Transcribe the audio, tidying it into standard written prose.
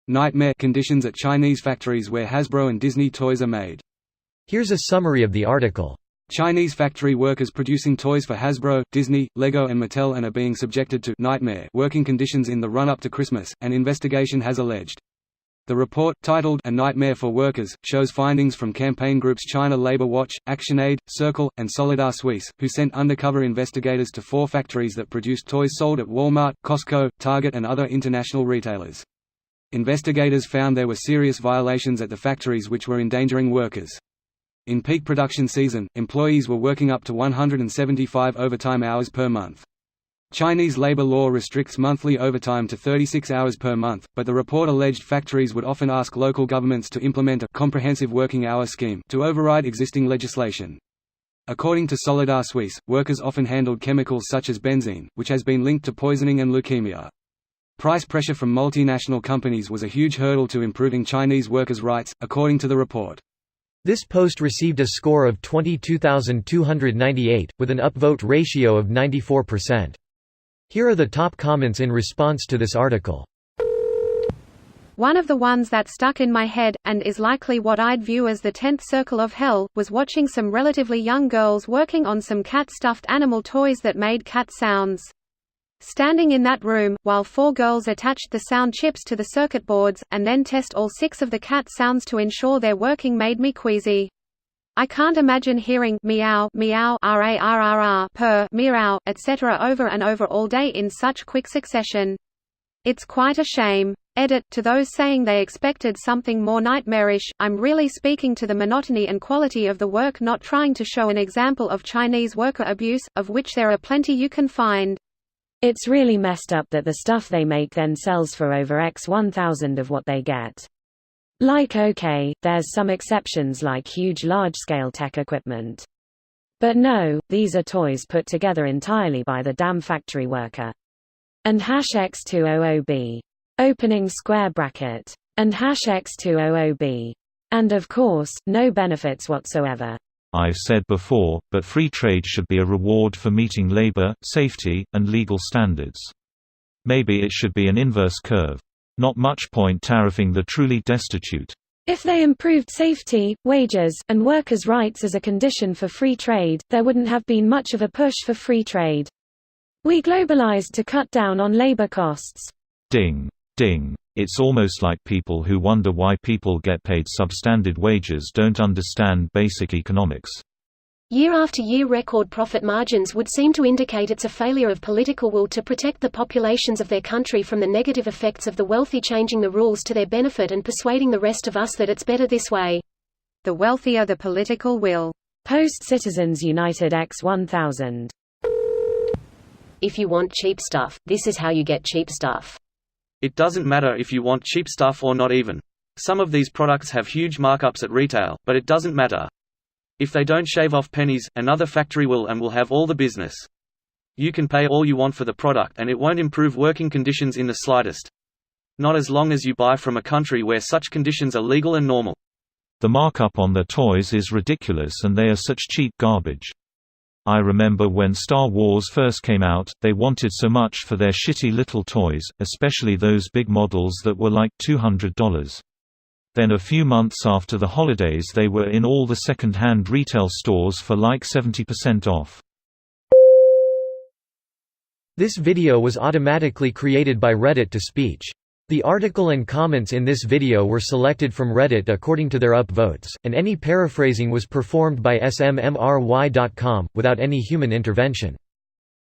Nightmare conditions at Chinese factories where Hasbro and Disney toys are made. Here's a summary of the article. Chinese factory workers producing toys for Hasbro, Disney, Lego and Mattel and are being subjected to nightmare working conditions in the run-up to Christmas, an investigation has alleged. The report, titled A Nightmare for Workers, shows findings from campaign groups China Labor Watch, ActionAid, Circle, and Solidar Suisse, who sent undercover investigators to 4 factories that produced toys sold at Walmart, Costco, Target and other international retailers. Investigators found there were serious violations at the factories which were endangering workers. In peak production season, employees were working up to 175 overtime hours per month. Chinese labor law restricts monthly overtime to 36 hours per month, but the report alleged factories would often ask local governments to implement a comprehensive working hour scheme to override existing legislation. According to Solidar Suisse, workers often handled chemicals such as benzene, which has been linked to poisoning and leukemia. Price pressure from multinational companies was a huge hurdle to improving Chinese workers' rights, according to the report. This post received a score of 22,298, with an upvote ratio of 94%. Here are the top comments in response to this article. One of the ones that stuck in my head, and is likely what I'd view as the 10th circle of hell, was watching some relatively young girls working on some cat-stuffed animal toys that made cat sounds. Standing in that room, while 4 girls attached the sound chips to the circuit boards, and then test all 6 of the cat sounds to ensure they're working made me queasy. I can't imagine hearing meow, meow, rarrr, purr, meow, etc. over and over all day in such quick succession. It's quite a shame. Edit, to those saying they expected something more nightmarish, I'm really speaking to the monotony and quality of the work, not trying to show an example of Chinese worker abuse, of which there are plenty you can find. It's really messed up that the stuff they make then sells for over X 1,000 of what they get. Like okay, there's some exceptions like huge large-scale tech equipment. But no, these are toys put together entirely by the damn factory worker. And #X200B. Opening square bracket. And #X200B. And of course, no benefits whatsoever. I've said before, but free trade should be a reward for meeting labor, safety, and legal standards. Maybe it should be an inverse curve. Not much point tariffing the truly destitute. If they improved safety, wages, and workers' rights as a condition for free trade, there wouldn't have been much of a push for free trade. We globalized to cut down on labor costs. Ding. Ding. It's almost like people who wonder why people get paid substandard wages don't understand basic economics. Year after year record profit margins would seem to indicate it's a failure of political will to protect the populations of their country from the negative effects of the wealthy changing the rules to their benefit and persuading the rest of us that it's better this way. The wealthier the political will. Post Citizens United X 1000. If you want cheap stuff, this is how you get cheap stuff. It doesn't matter if you want cheap stuff or not even. Some of these products have huge markups at retail, but it doesn't matter. If they don't shave off pennies, another factory will and will have all the business. You can pay all you want for the product and it won't improve working conditions in the slightest. Not as long as you buy from a country where such conditions are legal and normal. The markup on their toys is ridiculous and they are such cheap garbage. I remember when Star Wars first came out, they wanted so much for their shitty little toys, especially those big models that were like $200. Then a few months after the holidays they were in all the second-hand retail stores for like 70% off. This video was automatically created by Reddit to speech. The article and comments in this video were selected from Reddit according to their upvotes, and any paraphrasing was performed by smmry.com, without any human intervention.